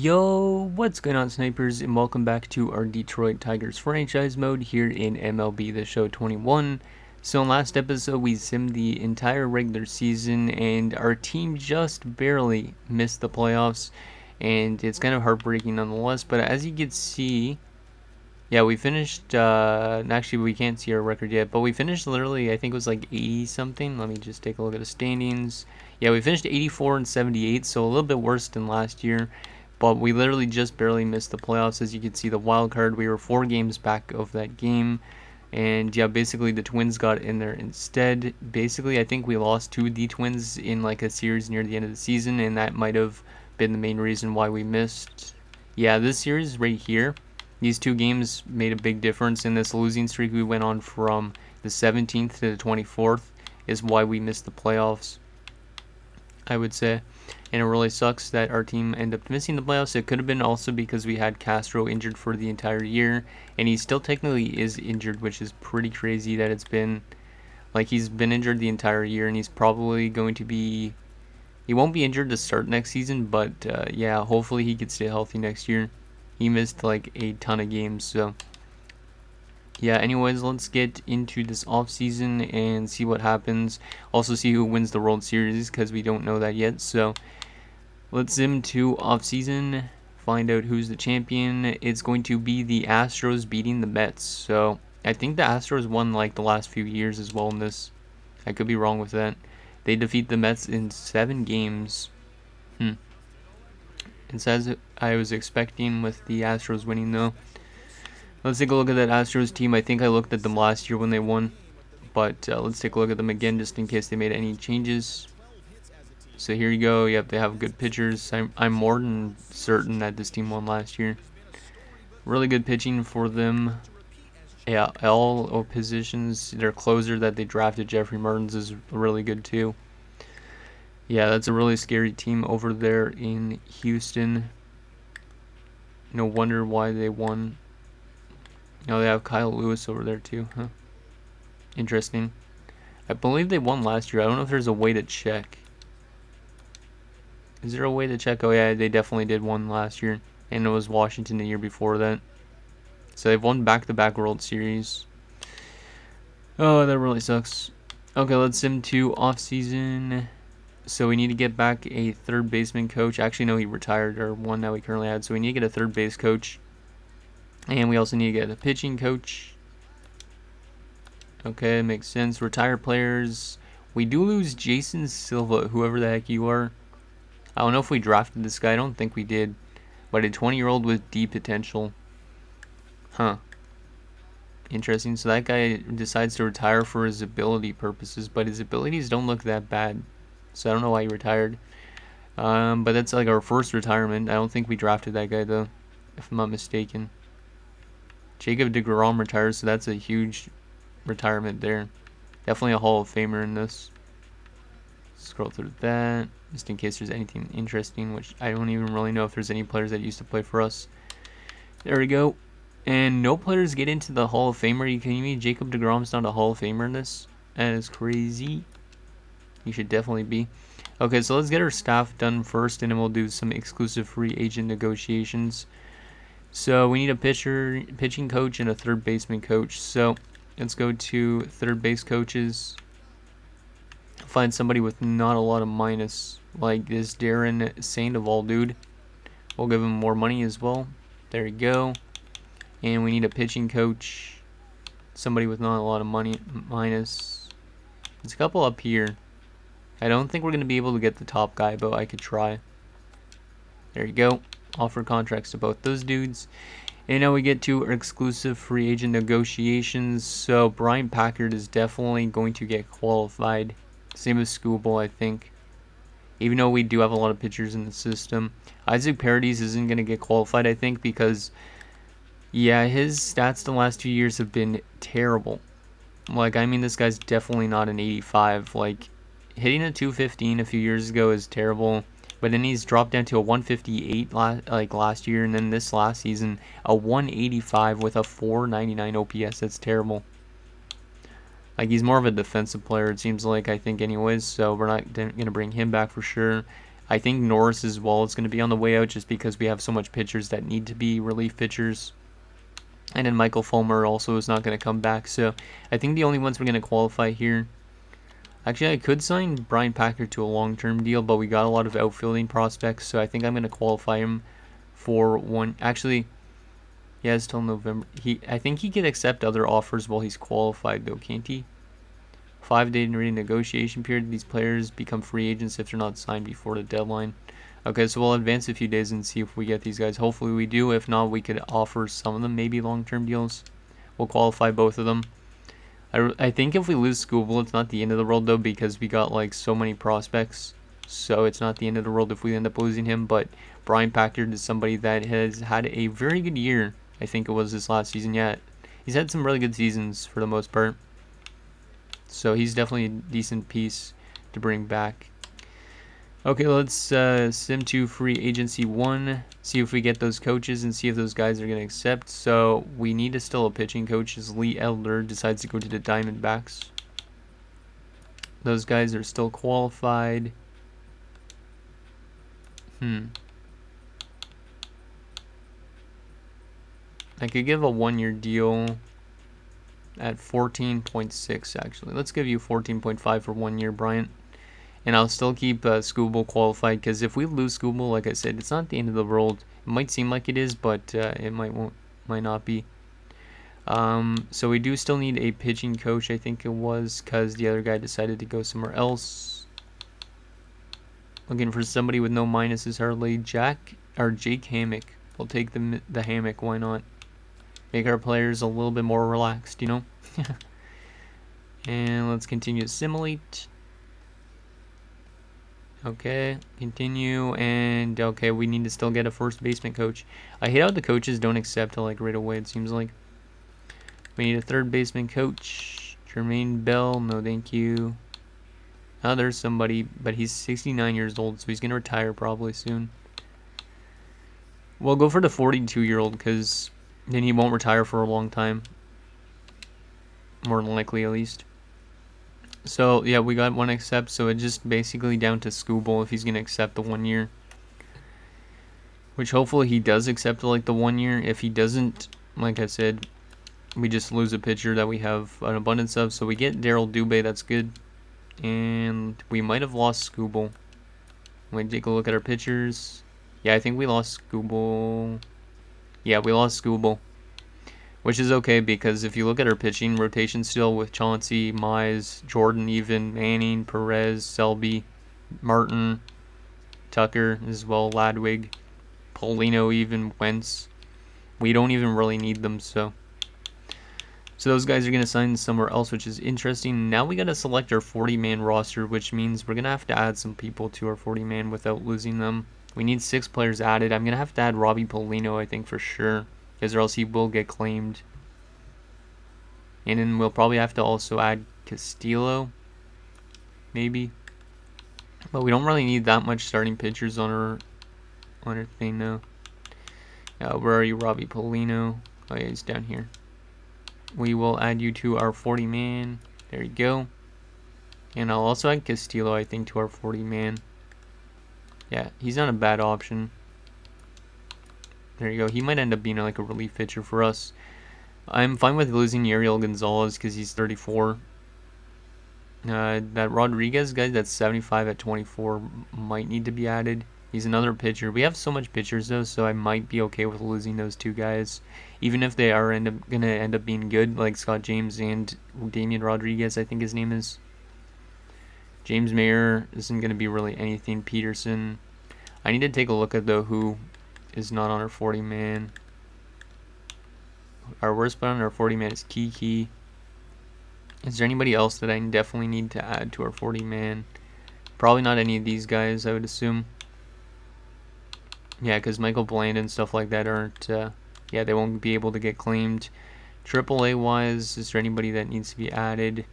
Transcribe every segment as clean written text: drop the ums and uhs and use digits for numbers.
Yo, what's going on, snipers, and welcome back to our Detroit Tigers franchise mode here in MLB The Show 21. So in last episode, we simmed the entire regular season, and our team just barely missed the playoffs, and it's kind of heartbreaking nonetheless. But as you can see, yeah, we finished, actually we can't see our record yet, but we finished literally, I think it was like 80 something. Let me just take a look at the standings. Yeah, we finished 84 and 78, so a little bit worse than last year. But we literally just barely missed the playoffs. As you can see, the wild card, we were 4 games back of that game. And yeah, basically the Twins got in there instead. Basically, I think we lost to the Twins in like a series near the end of the season, and that might have been the main reason why we missed. Yeah, this series right here, these 2 games made a big difference in this losing streak we went on from the 17th to the 24th is why we missed the playoffs, I would say. And it really sucks that our team ended up missing the playoffs. It could have been also because we had Castro injured for the entire year, and he still technically is injured, which is pretty crazy that it's been, like, he's been injured the entire year, and he's probably going to be, he won't be injured to start next season, but yeah, hopefully he can stay healthy next year. He missed like a ton of games, so yeah, anyways, let's get into this offseason and see what happens. Also see who wins the World Series, because we don't know that yet. So let's zoom to offseason, find out who's the champion. It's going to be the Astros beating the Mets. So I think the Astros won like the last few years as well in this. I could be wrong with that. They defeat the Mets in 7 games. It's as I was expecting with the Astros winning though. Let's take a look at that Astros team. I think I looked at them last year when they won, but let's take a look at them again just in case they made any changes. So here you go. Yep, they have good pitchers. I'm more than certain that this team won last year. Really good pitching for them. Yeah, all positions. Their closer that they drafted, Jeffrey Martins, is really good too. Yeah, that's a really scary team over there in Houston. No wonder why they won. Oh, they have Kyle Lewis over there too, huh? Interesting. I believe they won last year. I don't know if there's a way to check. Is there a way to check? Oh yeah, they definitely did one last year. And it was Washington the year before that. So they've won back-to-back World Series. Oh, that really sucks. Okay, let's sim to off-season. So we need to get back a third baseman coach. Actually, no, he retired, or one that we currently had. So we need to get a third base coach. And we also need to get a pitching coach. Okay, makes sense. Retire players. We do lose Jason Silva, whoever the heck you are. I don't know if we drafted this guy. I don't think we did. But a 20-year-old with deep potential. Huh. Interesting. So that guy decides to retire for his ability purposes. But his abilities don't look that bad. So I don't know why he retired. But that's like our first retirement. I don't think we drafted that guy, though, if I'm not mistaken. Jacob deGrom retires, so that's a huge retirement there. Definitely a Hall of Famer in this. Scroll through that, just in case there's anything interesting, which I don't even really know if there's any players that used to play for us. There we go. And no players get into the Hall of Famer. Are you kidding me? Jacob deGrom's not a Hall of Famer in this? That is crazy. He should definitely be. Okay, so let's get our staff done first, and then we'll do some exclusive free agent negotiations. So we need a pitching coach, and a third baseman coach. So let's go to third base coaches. Find somebody with not a lot of minus, like this Darren Sandoval dude. We'll give him more money as well. There you go. And we need a pitching coach. Somebody with not a lot of money minus. There's a couple up here. I don't think we're going to be able to get the top guy, but I could try. There you go. Offer contracts to both those dudes. And now we get to our exclusive free agent negotiations. So Brian Packard is definitely going to get qualified. Same as Schoolboy, I think. Even though we do have a lot of pitchers in the system. Isaac Paredes isn't going to get qualified, I think, because, yeah, his stats the last 2 years have been terrible. Like, I mean, this guy's definitely not an 85. Like, hitting a 215 a few years ago is terrible. But then he's dropped down to a 158 last year, and then this last season a 185 with a 499 OPS. That's terrible. Like, he's more of a defensive player, it seems like, I think, anyways. So we're not going to bring him back for sure. I think Norris as well is going to be on the way out just because we have so much pitchers that need to be relief pitchers. And then Michael Fulmer also is not going to come back. So I think the only ones we're going to qualify here. Actually, I could sign Brian Packer to a long-term deal, but we got a lot of outfielding prospects. So I think I'm going to qualify him for one. Actually, he has till November. I think he can accept other offers while he's qualified, though, can't he? 5-day renegotiation period. These players become free agents if they're not signed before the deadline. Okay, so we'll advance a few days and see if we get these guys. Hopefully we do. If not, we could offer some of them maybe long-term deals. We'll qualify both of them. I think if we lose Scooble, it's not the end of the world, though, because we got, like, so many prospects. So it's not the end of the world if we end up losing him. But Brian Packard is somebody that has had a very good year. I think it was this last season. Yeah, he's had some really good seasons for the most part. So he's definitely a decent piece to bring back. Okay, let's sim to free agency 1. See if we get those coaches and see if those guys are going to accept. So we need still a pitching coach as Lee Elder decides to go to the Diamondbacks. Those guys are still qualified. I could give a 1-year deal at 14.6 actually. Let's give you 14.5 for 1 year, Bryant. And I'll still keep Scooble qualified, because if we lose Scooble, like I said, it's not the end of the world. It might seem like it is, but it might not be. So we do still need a pitching coach, I think it was, because the other guy decided to go somewhere else. Looking for somebody with no minuses hardly. Jake Hammock. We'll take the Hammock, why not? Make our players a little bit more relaxed, you know? And let's continue to simulate. Okay, continue, and okay, we need to still get a first baseman coach. I hate how the coaches don't accept like right away, it seems like. We need a third baseman coach. Jermaine Bell, no thank you. Oh, there's somebody, but he's 69 years old, so he's going to retire probably soon. We'll go for the 42-year-old, because then he won't retire for a long time. More than likely, at least. So, yeah, we got one accept, so it's just basically down to Scooble if he's going to accept the 1 year. Which hopefully he does accept like the 1 year. If he doesn't, like I said, we just lose a pitcher that we have an abundance of. So we get Daryl Dubé, that's good. And we might have lost Scooble. When we take a look at our pitchers. Yeah, I think we lost Scooble. Yeah, we lost Scooble. Which is okay, because if you look at our pitching rotation still with Chauncey, Mize, Jordan even, Manning, Perez, Selby, Martin, Tucker as well, Ladwig, Paulino even, Wentz. We don't even really need them, so those guys are going to sign somewhere else, which is interesting. Now we got to select our 40-man roster, which means we're going to have to add some people to our 40-man without losing them. We need 6 players added. I'm going to have to add Robbie Paulino, I think, for sure, because or else he will get claimed. And then we'll probably have to also add Castillo, maybe. But we don't really need that much starting pitchers on our thing now. Where are you, Robbie Paulino? Oh yeah, he's down here. We will add you to our 40-man. There you go. And I'll also add Castillo, I think, to our 40-man. Yeah, he's not a bad option. There you go. He might end up being like a relief pitcher for us. I'm fine with losing Yariel Gonzalez because he's 34. That Rodriguez guy that's 75 at 24 might need to be added. He's another pitcher. We have so much pitchers though, so I might be okay with losing those 2 guys, even if they are gonna end up being good, like Scott James and Damian Rodriguez, I think his name is. James Mayer isn't gonna be really anything. Peterson. I need to take a look at though who is not on our 40-man. Our worst player on our 40-man is Kiki. Is there anybody else that I definitely need to add to our 40-man? Probably not any of these guys, I would assume. Yeah, because Michael Bland and stuff like that aren't, yeah, they won't be able to get claimed. AAA-wise, is there anybody that needs to be added?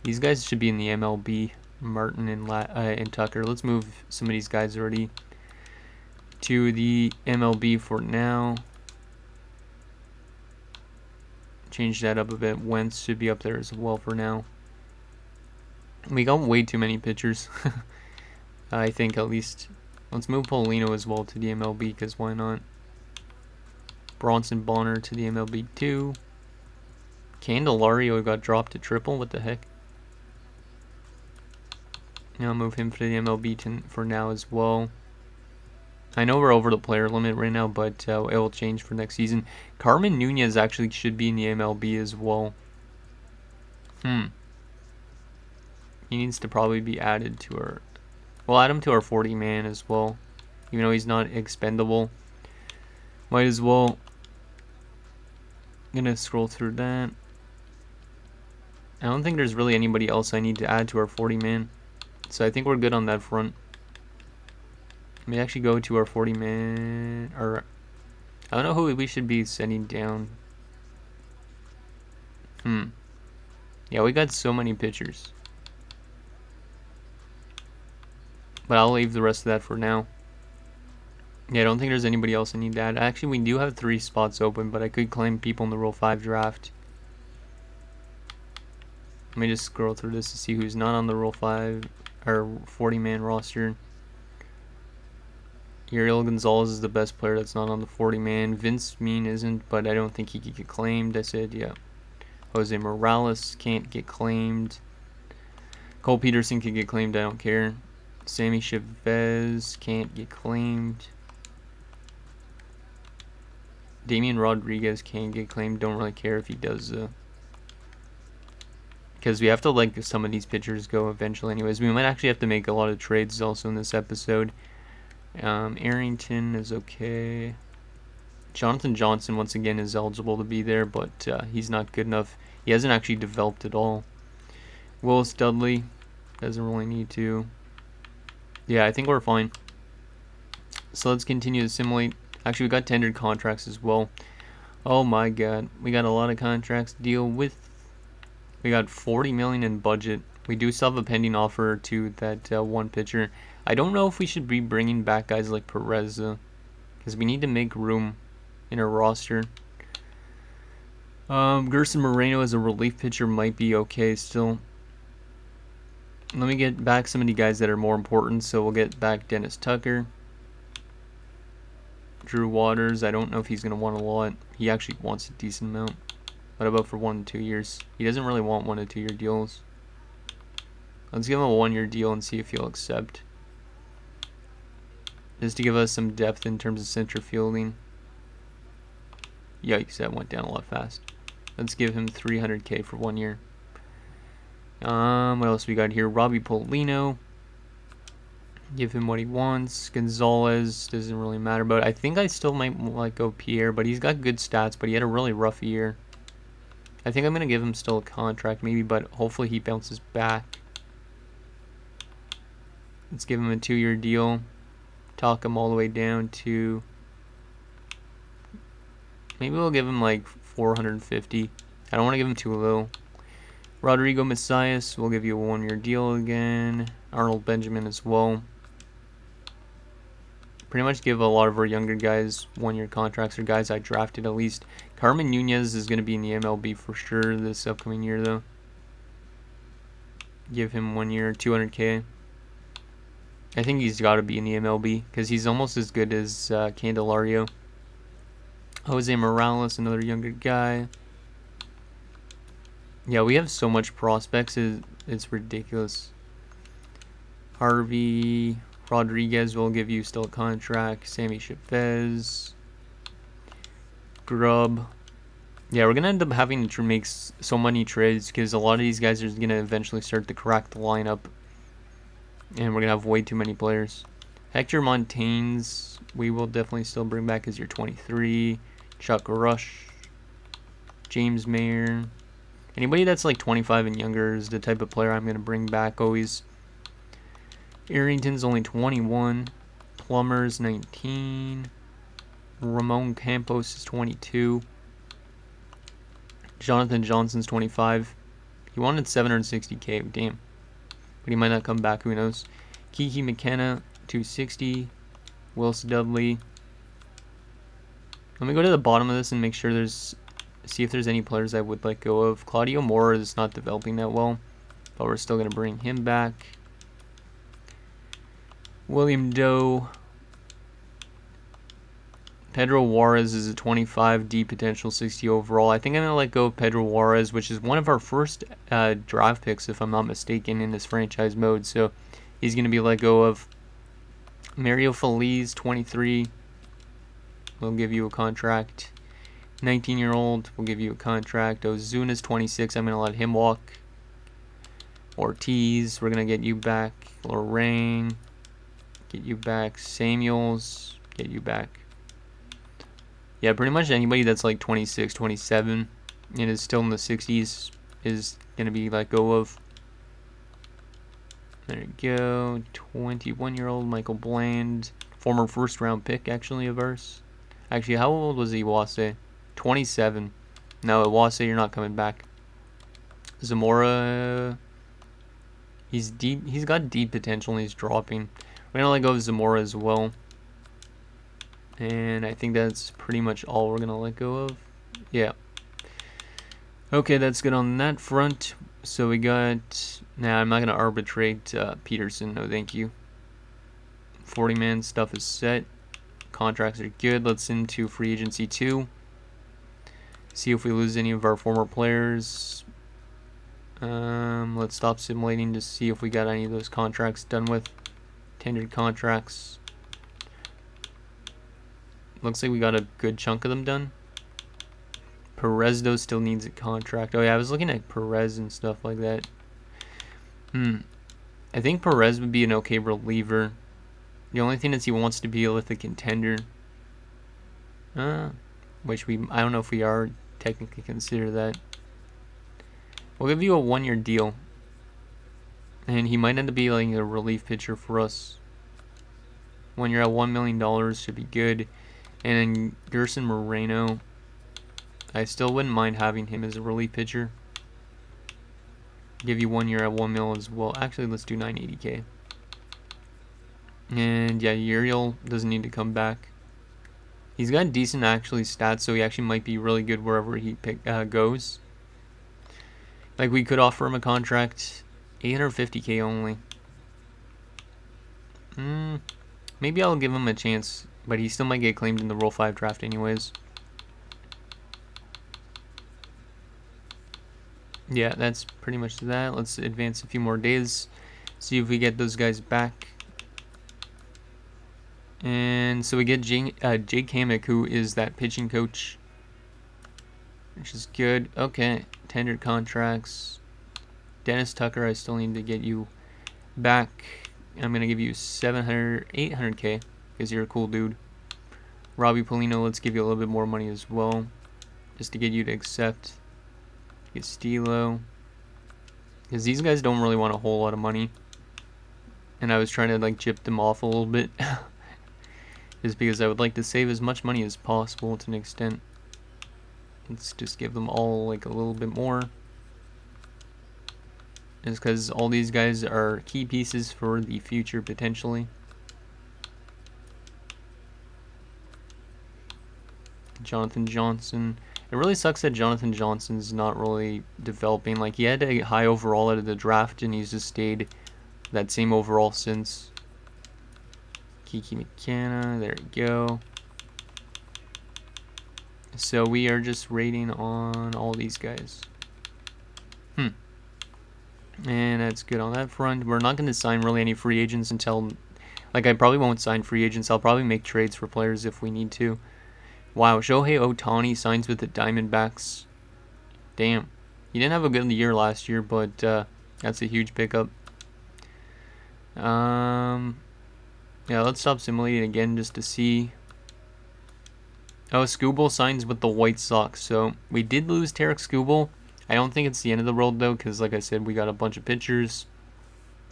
These guys should be in the MLB. Martin and Tucker. Let's move some of these guys already to the MLB for now. Change that up a bit. Wentz should be up there as well for now. We got way too many pitchers. I think at least. Let's move Polino as well to the MLB, because why not? Bronson Bonner to the MLB too. Candelario got dropped to triple. What the heck? I'll move him for the MLB for now as well. I know we're over the player limit right now, but it will change for next season. Carmen Nunez actually should be in the MLB as well. He needs to probably be added to our... We'll add him to our 40-man as well. Even though he's not expendable. Might as well. I'm going to scroll through that. I don't think there's really anybody else I need to add to our 40-man. So I think we're good on that front. Let me actually go to our 40-man. Or I don't know who we should be sending down. Yeah, we got so many pitchers. But I'll leave the rest of that for now. Yeah, I don't think there's anybody else I need to add. Actually, we do have 3 spots open, but I could claim people in the Rule 5 draft. Let me just scroll through this to see who's not on the Rule 5 or 40-man roster. Uriel Gonzalez is the best player that's not on the 40-man. Vince Mean isn't, but I don't think he could get claimed. I said, yeah. Jose Morales can't get claimed. Cole Peterson can get claimed. I don't care. Sammy Chavez can't get claimed. Damian Rodriguez can't get claimed. Don't really care if he does, because we have to let some of these pitchers go eventually anyways. We might actually have to make a lot of trades also in this episode. Arrington is okay. Jonathan Johnson, once again, is eligible to be there, but he's not good enough. He hasn't actually developed at all. Willis Dudley doesn't really need to. Yeah, I think we're fine. So let's continue to simulate. Actually, we got tendered contracts as well. Oh my god. We got a lot of contracts to deal with. We got $40 million in budget. We do still have a pending offer to that one pitcher. I don't know if we should be bringing back guys like Perez, because we need to make room in our roster. Gerson Moreno as a relief pitcher might be okay still. Let me get back some of the guys that are more important. So we'll get back Dennis Tucker. Drew Waters, I don't know if he's going to want a lot. He actually wants a decent amount. What about for 1 to 2 years? He doesn't really want 1 to 2 year deals. Let's give him a 1-year deal and see if he'll accept. Just to give us some depth in terms of center fielding. Yikes, that went down a lot fast. Let's give him $300K for 1 year. What else we got here? Robbie Polino. Give him what he wants. Gonzalez doesn't really matter, but I think I still might let go Pierre, but he's got good stats, but he had a really rough year. I think I'm going to give him still a contract maybe, but hopefully he bounces back. Let's give him a 2-year deal. Talk him all the way down to... Maybe we'll give him like 450. I don't want to give him too low. Rodrigo Messias, we'll give you a 1-year deal again. Arnold Benjamin as well. Pretty much give a lot of our younger guys 1-year contracts, or guys I drafted at least. Carmen Nunez is going to be in the MLB for sure this upcoming year though. Give him 1 year, $200K. I think he's got to be in the MLB because he's almost as good as Candelario. Jose Morales, another younger guy. Yeah, we have so much prospects, it's ridiculous. Harvey Rodriguez will give you still a contract. Sammy Chavez. Grubb. Yeah, we're going to end up having to make so many trades because a lot of these guys are going to eventually start to crack the lineup. And we're going to have way too many players. Hector Montaignes, we will definitely still bring back as your 23. Chuck Rush. James Mayer. Anybody that's like 25 and younger is the type of player I'm going to bring back always. Arrington's only 21. Plummer's 19. Ramon Campos is 22. Jonathan Johnson's 25. He wanted 760K, damn. But he might not come back, who knows. Kiki McKenna, 260. Willis Dudley. Let me go to the bottom of this and make sure see if there's any players I would let go of. Claudio Mora is not developing that well, but we're still going to bring him back. William Doe. Pedro Juarez is a 25 D potential, 60 overall. I think I'm going to let go of Pedro Juarez, which is one of our first draft picks, if I'm not mistaken, in this franchise mode. So he's going to be let go of. Mario Feliz, 23. We'll give you a contract. 19-year-old, we'll give you a contract. Ozuna's 26. I'm going to let him walk. Ortiz, we're going to get you back. Lorraine, get you back. Samuels, get you back. Yeah, pretty much anybody that's like 26, 27 and is still in the 60s is going to be let go of. There you go. 21-year-old Michael Bland. Former first-round pick, actually, of ours. Actually, how old was Iwase? 27. No, Iwase, you're not coming back. Zamora, he's deep. He's got deep potential and he's dropping. We're going to let go of Zamora as well. And I think that's pretty much all we're going to let go of. Yeah. Okay, that's good on that front. So we got... Nah, I'm not going to arbitrate Peterson. No, thank you. 40-man stuff is set. Contracts are good. Let's into free agency 2. See if we lose any of our former players. Let's stop simulating to see if we got any of those contracts done with. Tendered contracts. Looks like we got a good chunk of them done. Perez, though, still needs a contract. Oh, yeah, I was looking at Perez and stuff like that. I think Perez would be an okay reliever. The only thing is he wants to be with a contender. Which I don't know if we are technically consider that. We'll give you a 1-year deal. And he might end up being like a relief pitcher for us. When you're at $1 million should be good. And then Gerson Moreno, I still wouldn't mind having him as a relief pitcher. Give you 1 year at 1 mil as well. Actually, let's do 980K. And yeah, Uriel doesn't need to come back. He's got decent actually stats, so he actually might be really good wherever he goes. Like we could offer him a contract, 850K only. Maybe I'll give him a chance, but he still might get claimed in the Rule 5 draft anyways. Yeah, that's pretty much that. Let's advance a few more days. See if we get those guys back. And so we get Jake Hammock, who is that pitching coach. Which is good. Okay, tendered contracts. Dennis Tucker, I still need to get you back. I'm going to give you 800K because you're a cool dude. Robbie Polino, let's give you a little bit more money as well. Just to get you to accept. Castillo, because these guys don't really want a whole lot of money, and I was trying to like chip them off a little bit, just because I would like to save as much money as possible to an extent. Let's just give them all like a little bit more, just because all these guys are key pieces for the future potentially. Jonathan Johnson. It really sucks that Jonathan Johnson's not really developing. Like, he had a high overall out of the draft, and he's just stayed that same overall since. Kiki McKenna, there you go. So we are just rating on all these guys. And that's good on that front. We're not going to sign really any free agents until... Like, I probably won't sign free agents. I'll probably make trades for players if we need to. Wow, Shohei Ohtani signs with the Diamondbacks. Damn. He didn't have a good year last year, but that's a huge pickup. Yeah, let's stop simulating again just to see. Oh, Skubal signs with the White Sox. So we did lose Tarek Skubal. I don't think it's the end of the world, though, because like I said, we got a bunch of pitchers.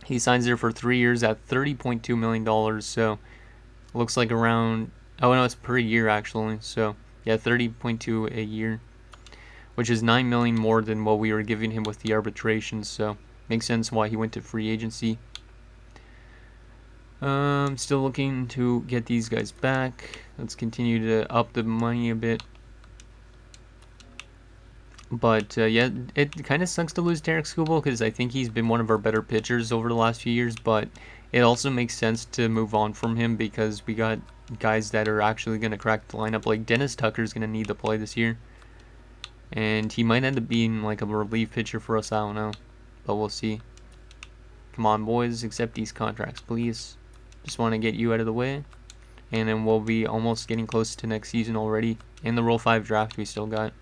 He signs there for 3 years at $30.2 million. So looks like around... Oh, no, it's per year, actually. So, yeah, 30.2 a year, which is $9 million more than what we were giving him with the arbitration. So, makes sense why he went to free agency. Still looking to get these guys back. Let's continue to up the money a bit. But, yeah, it kind of sucks to lose Tarek Skubal because I think he's been one of our better pitchers over the last few years. But it also makes sense to move on from him because we got guys that are actually going to crack the lineup. Like Dennis Tucker's going to need to play this year. And he might end up being like a relief pitcher for us, I don't know. But we'll see. Come on, boys, accept these contracts, please. Just want to get you out of the way. And then we'll be almost getting close to next season already. In the Rule 5 draft we still got.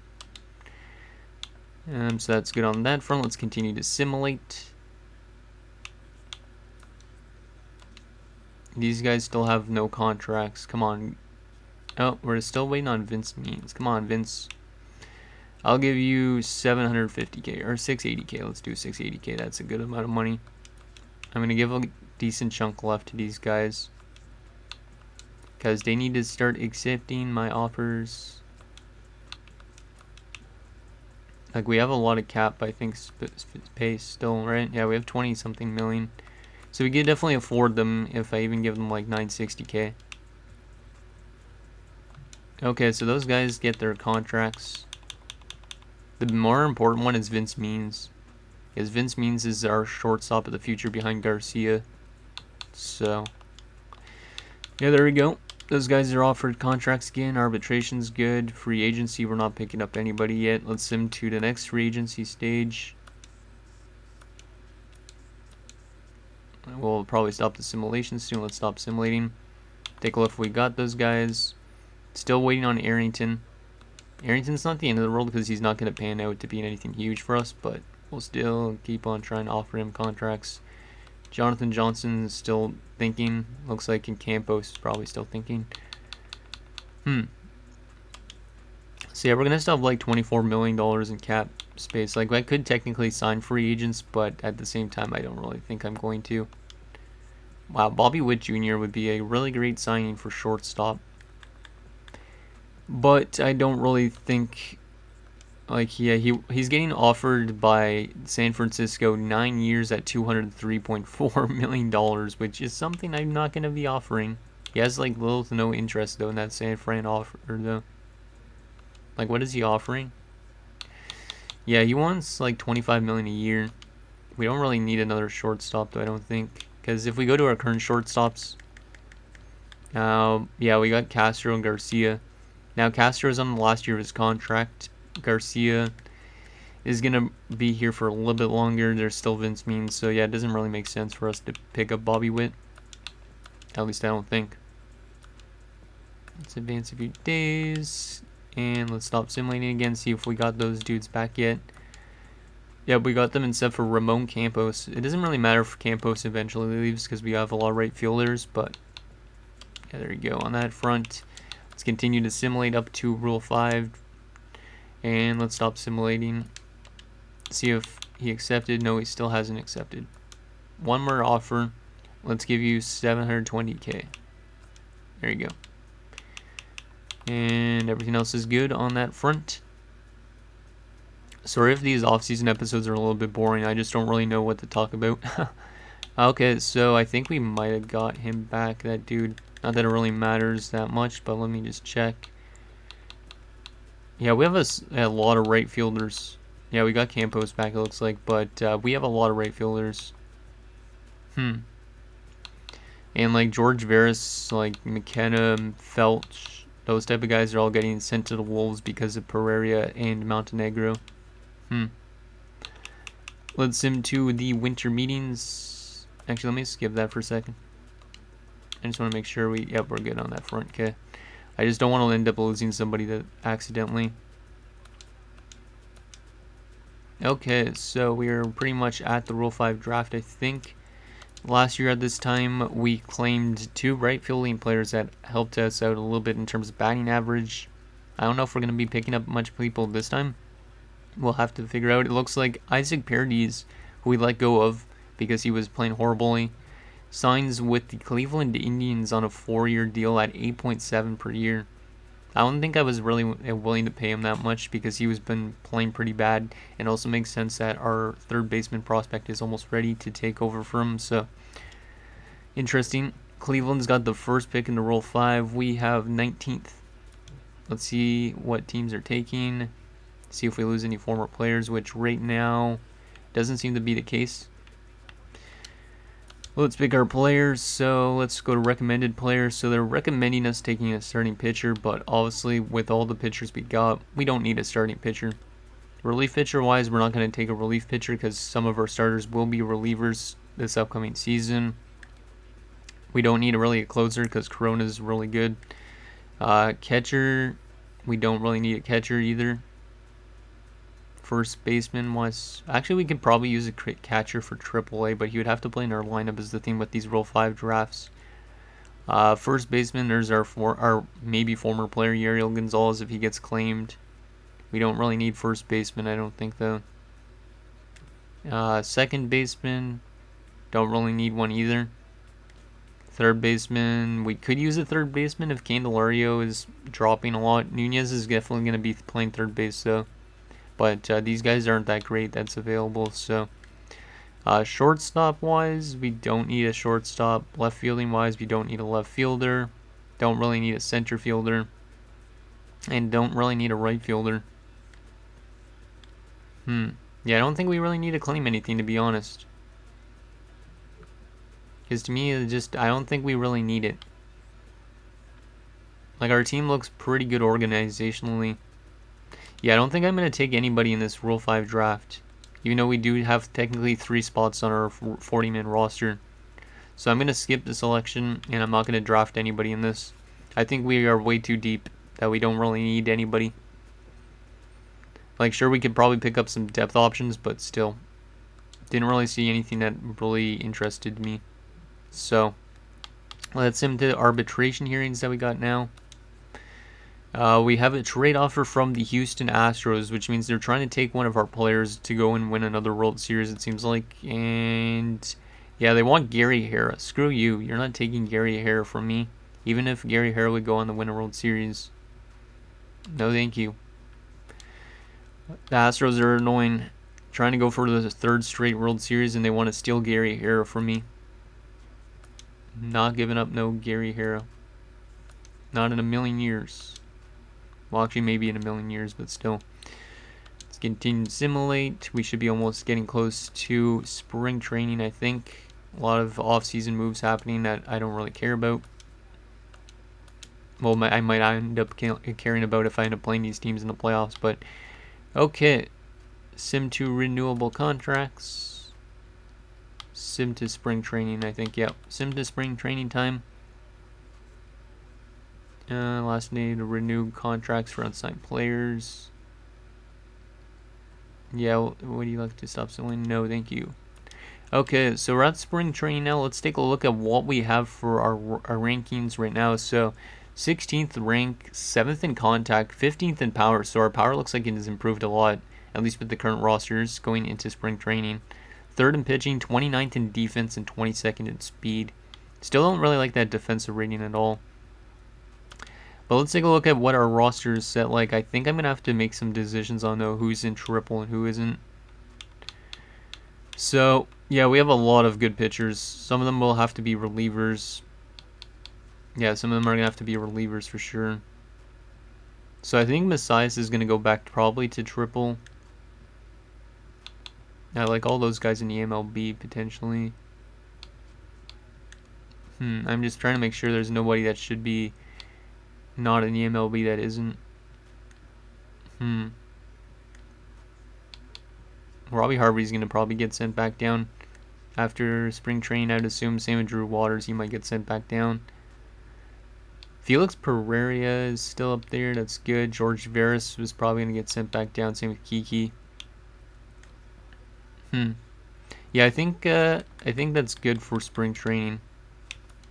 So that's good on that front. Let's continue to simulate. These guys still have no contracts. Come on. Oh, we're still waiting on Vince Means. Come on, Vince. I'll give you 750k or 680k. Let's do 680k. That's a good amount of money. I'm going to give a decent chunk left to these guys because they need to start accepting my offers. Like, we have a lot of cap, I think, space still, right? Yeah, we have 20 something million. So we could definitely afford them if I even give them like 960k. Okay, so those guys get their contracts. The more important one is Vince Means. Because Vince Means is our shortstop of the future behind Garcia. So, yeah, there we go. Those guys are offered contracts again. Arbitration's good. Free agency, we're not picking up anybody yet. Let's sim to the next free agency stage. We'll probably stop the simulation soon. Let's stop simulating. Take a look if we got those guys. Still waiting on Arrington. Arrington's not the end of the world because he's not going to pan out to be anything huge for us, but we'll still keep on trying to offer him contracts. Jonathan Johnson's still thinking. Looks like in Campos is probably still thinking. So yeah, we're going to still have like $24 million in cap space. Like, I could technically sign free agents, but at the same time, I don't really think I'm going to. Wow, Bobby Witt Jr. would be a really great signing for shortstop. But I don't really think, like, yeah, he's getting offered by San Francisco 9 years at $203.4 million, which is something I'm not going to be offering. He has, like, little to no interest, though, in that San Fran offer, though. Like, what is he offering? Yeah, he wants, like, $25 million a year. We don't really need another shortstop, though, I don't think. Because if we go to our current shortstops, yeah, we got Castro and Garcia. Now, Castro's on the last year of his contract. Garcia is going to be here for a little bit longer. There's still Vince Means. So, yeah, it doesn't really make sense for us to pick up Bobby Witt. At least I don't think. Let's advance a few days. And let's stop simulating again. See if we got those dudes back yet. Yeah, we got them except for Ramon Campos. It doesn't really matter if Campos eventually leaves because we have a lot of right fielders. But, yeah, there you go. On that front, let's continue to simulate up to Rule 5. And let's stop simulating. See if he accepted. No, he still hasn't accepted. One more offer. Let's give you 720k. There you go. And everything else is good on that front. Sorry if these off-season episodes are a little bit boring. I just don't really know what to talk about. Okay, so I think we might have got him back, that dude. Not that it really matters that much, but let me just check. Yeah, we have a lot of right fielders. Yeah, we got Campos back, it looks like, but we have a lot of right fielders. And like George Veras, like McKenna, Felch, those type of guys are all getting sent to the Wolves because of Pereira and Montenegro. Let's sim to the winter meetings. Actually, let me skip that for a second. I just want to make sure we're good on that front. Okay. I just don't want to end up losing somebody that accidentally. Okay, so we are pretty much at the Rule 5 draft, I think. Last year at this time, we claimed 2 right fielding players that helped us out a little bit in terms of batting average. I don't know if we're going to be picking up much people this time. We'll have to figure out. It looks like Isaac Paredes, who we let go of because he was playing horribly, signs with the Cleveland Indians on a 4-year deal at $8.7 per year. I don't think I was really willing to pay him that much because he was been playing pretty bad, and also makes sense that our third baseman prospect is almost ready to take over for him. So interesting. Cleveland's got the first pick in the Rule 5. We have 19th. Let's see what teams are taking. See if we lose any former players, which right now doesn't seem to be the case. Let's pick our players. So let's go to recommended players. So they're recommending us taking a starting pitcher, but obviously with all the pitchers we got, we don't need a starting pitcher. Relief pitcher wise, we're not going to take a relief pitcher because some of our starters will be relievers this upcoming season. We don't need really a closer because Corona's really good. Catcher, we don't really need a catcher either. First baseman wise, actually we could probably use a catcher for AAA, but he would have to play in our lineup is the thing with these Rule 5 drafts. First baseman, there's our maybe former player Yariel Gonzalez if he gets claimed. We don't really need first baseman, I don't think though. Second baseman, don't really need one either. Third baseman, we could use a third baseman if Candelario is dropping a lot. Nunez is definitely going to be playing third base though. But these guys aren't that great that's available. So shortstop wise, we don't need a shortstop. Left fielding wise, we don't need a left fielder. Don't really need a center fielder. And don't really need a right fielder. Yeah, I don't think we really need to claim anything, to be honest. Because to me, I don't think we really need it. Like, our team looks pretty good organizationally. Yeah, I don't think I'm going to take anybody in this Rule 5 draft. Even though we do have technically 3 spots on our 40-man roster. So I'm going to skip the selection, and I'm not going to draft anybody in this. I think we are way too deep that we don't really need anybody. Like, sure, we could probably pick up some depth options, but still. Didn't really see anything that really interested me. So, let's him to arbitration hearings that we got now. We have a trade offer from the Houston Astros, which means they're trying to take one of our players to go and win another World Series, it seems like. And, yeah, they want Gary Harris. Screw you. You're not taking Gary Harris from me. Even if Gary Harris would go on to win a World Series. No, thank you. The Astros are annoying. Trying to go for the 3rd straight World Series, and they want to steal Gary Harris from me. Not giving up no Gary Harris. Not in a million years. Well, actually, maybe in a million years, but still. Let's continue to simulate. We should be almost getting close to spring training, I think. A lot of off-season moves happening that I don't really care about. Well, I might end up caring about if I end up playing these teams in the playoffs, but okay. Sim to renewable contracts. Sim to spring training, I think. Yep. Sim to spring training time. Last day to renew contracts for unsigned players. Yeah, would you like to stop selling? No, thank you. Okay, so we're at spring training now. Let's take a look at what we have for our rankings right now. So, 16th rank, 7th in contact, 15th in power. So our power looks like it has improved a lot, at least with the current rosters going into spring training. 3rd in pitching, 29th in defense, and 22nd in speed. Still don't really like that defensive rating at all. But let's take a look at what our roster is set like. I think I'm going to have to make some decisions on who's in triple and who isn't. So, yeah, we have a lot of good pitchers. Some of them will have to be relievers. Yeah, some of them are going to have to be relievers for sure. So I think Messias is going to go back probably to triple. I like all those guys in the MLB potentially. I'm just trying to make sure there's nobody that should be not in the MLB that isn't. Robbie Harvey's going to probably get sent back down after spring training, I'd assume. Same with Drew Waters, he might get sent back down. Felix Pereira is still up there, that's good. George Veras was probably going to get sent back down, same with Kiki. Yeah, I think that's good for spring training.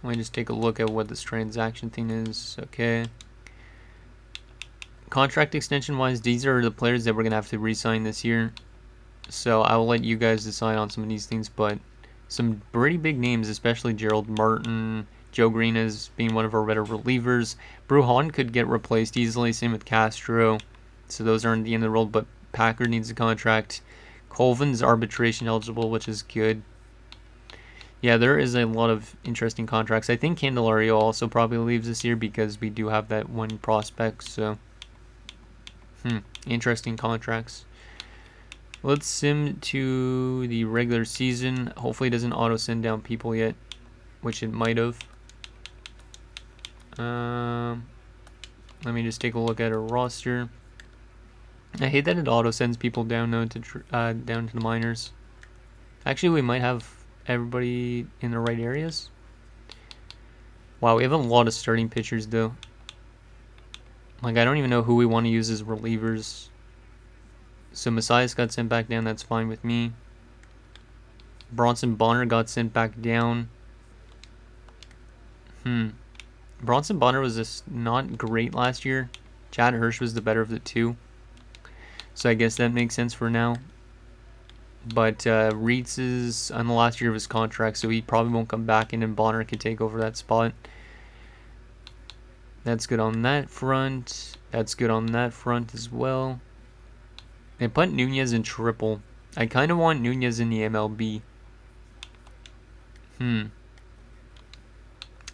Let me just take a look at what this transaction thing is. Okay. Contract extension wise, these are the players that we're going to have to re-sign this year. So I will let you guys decide on some of these things, but some pretty big names, especially Gerald Martin, Joe Green as being one of our better relievers. Brujan could get replaced easily, same with Castro. So those aren't the end of the world, but Packard needs a contract. Colvin's arbitration eligible, which is good. Yeah, there is a lot of interesting contracts. I think Candelario also probably leaves this year because we do have that one prospect. So, interesting contracts. Let's sim to the regular season. Hopefully it doesn't auto send down people yet, which it might have. Let me just take a look at our roster. I hate that it auto sends people down though down to the minors. Actually, we might have everybody in the right areas. Wow, we have a lot of starting pitchers though. Like, I don't even know who we want to use as relievers. So Messias got sent back down. That's fine with me. Bronson Bonner got sent back down. Bronson Bonner was just not great last year. Chad Hirsch was the better of the two. So I guess that makes sense for now. But Reitz is on the last year of his contract, so he probably won't come back in, and Bonner can take over that spot. That's good on that front. That's good on that front as well. They put Nunez in triple. I kind of want Nunez in the MLB.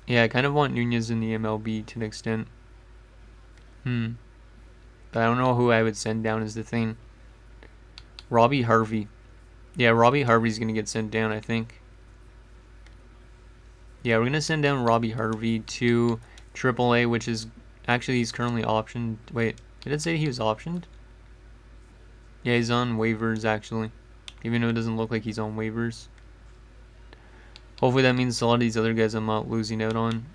Yeah, I kind of want Nunez in the MLB to an extent. But I don't know who I would send down is the thing. Robbie Harvey. Yeah, Robbie Harvey's going to get sent down, I think. Yeah, we're going to send down Robbie Harvey to AAA, which is... Actually, he's currently optioned. Wait, did it say he was optioned? Yeah, he's on waivers, actually. Even though it doesn't look like he's on waivers. Hopefully that means a lot of these other guys I'm not losing out on.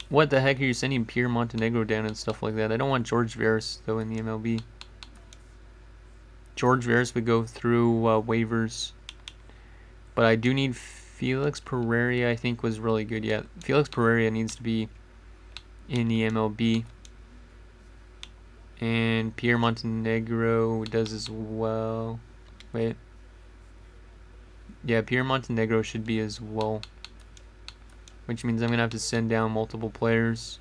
What the heck are you sending Pierre Montenegro down and stuff like that? I don't want George Veras, though, in the MLB. George Veras would go through waivers. But I do need Felix Pereira, I think, was really good. Yeah, Felix Pereira needs to be in the MLB. And Pierre Montenegro does as well. Wait. Yeah, Pierre Montenegro should be as well. Which means I'm going to have to send down multiple players.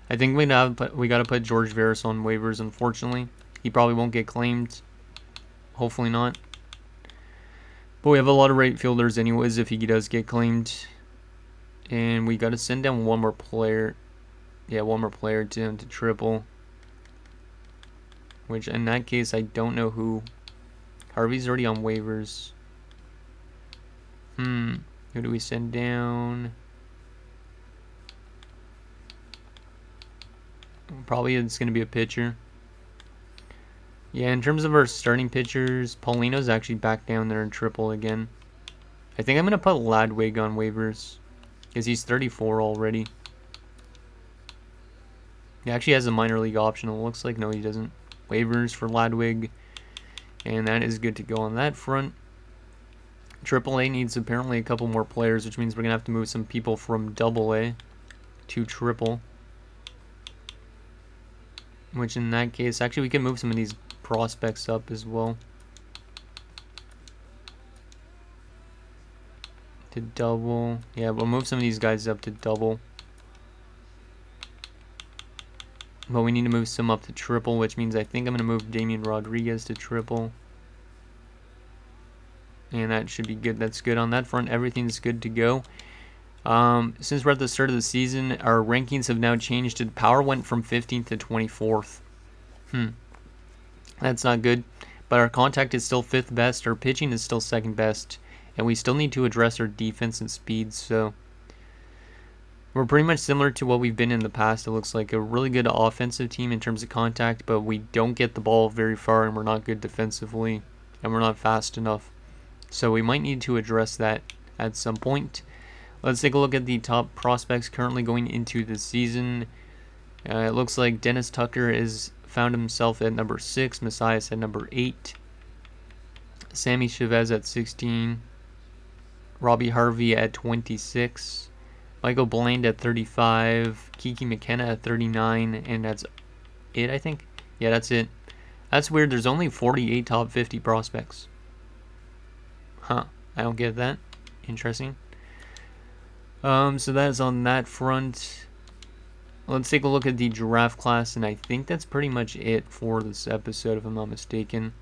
I think we got to put George Veras on waivers, unfortunately. He probably won't get claimed. Hopefully not. But we have a lot of right fielders anyways if he does get claimed. And we got to send down one more player. Yeah, one more player to triple. Which, in that case, I don't know who. Harvey's already on waivers. Who do we send down? Probably it's going to be a pitcher. Yeah, in terms of our starting pitchers, Paulino's actually back down there in triple again. I think I'm going to put Ladwig on waivers. Because he's 34 already. He actually has a minor league option, it looks like. No, he doesn't. Waivers for Ladwig. And that is good to go on that front. AAA needs apparently a couple more players, which means we're going to have to move some people from AA to triple. Which in that case, actually we can move some of these prospects up as well. To double. Yeah, we'll move some of these guys up to double. But we need to move some up to triple, which means I think I'm going to move Damian Rodriguez to triple. And that should be good. That's good on that front. Everything's good to go. Since we're at the start of the season, our rankings have now changed. The power went from 15th to 24th. That's not good. But our contact is still 5th best. Our pitching is still 2nd best. And we still need to address our defense and speed. So we're pretty much similar to what we've been in the past. It looks like a really good offensive team in terms of contact. But we don't get the ball very far. And we're not good defensively. And we're not fast enough. So we might need to address that at some point. Let's take a look at the top prospects currently going into the season. It looks like Dennis Tucker has found himself at number 6. Messias at number 8. Sammy Chavez at 16. Robbie Harvey at 26. Michael Bland at 35. Kiki McKenna at 39. And that's it, I think. Yeah, that's it. That's weird. There's only 48 top 50 prospects. Huh. I don't get that. Interesting. So that's on that front. Let's take a look at the draft class, and I think that's pretty much it for this episode, if I'm not mistaken.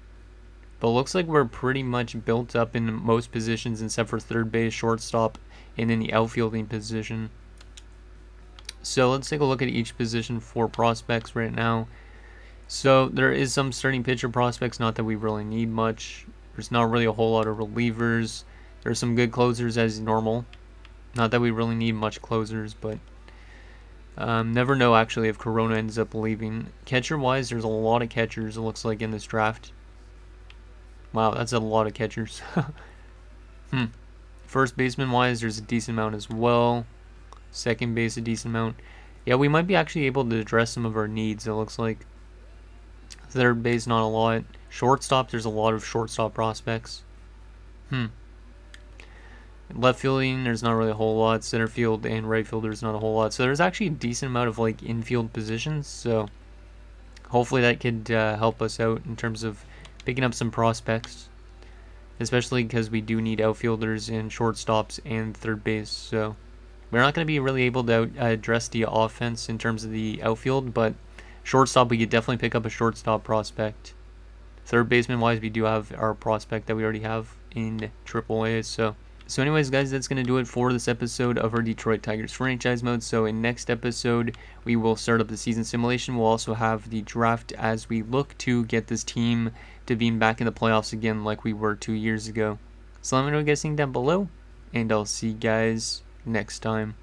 But it looks like we're pretty much built up in most positions except for third base, shortstop, and in the outfielding position. So let's take a look at each position for prospects right now. So there is some starting pitcher prospects, not that we really need much. There's not really a whole lot of relievers. There's some good closers as normal. Not that we really need much closers, but never know actually if Corona ends up leaving. Catcher-wise, there's a lot of catchers, it looks like, in this draft. Wow, that's a lot of catchers. First baseman-wise, there's a decent amount as well. Second base, a decent amount. Yeah, we might be actually able to address some of our needs, it looks like. Third base, not a lot. Shortstop, there's a lot of shortstop prospects. Left fielding, there's not really a whole lot. Center field and right field, there's not a whole lot. So there's actually a decent amount of like infield positions. So hopefully that could help us out in terms of picking up some prospects, especially because we do need outfielders and shortstops and third base. So we're not going to be really able to address the offense in terms of the outfield, but shortstop, we could definitely pick up a shortstop prospect. Third baseman wise, we do have our prospect that we already have in AAA. So anyways, guys, that's going to do it for this episode of our Detroit Tigers franchise mode. So in next episode, we will start up the season simulation. We'll also have the draft as we look to get this team to being back in the playoffs again like we were 2 years ago. So let me know what you guys think down below, and I'll see you guys next time.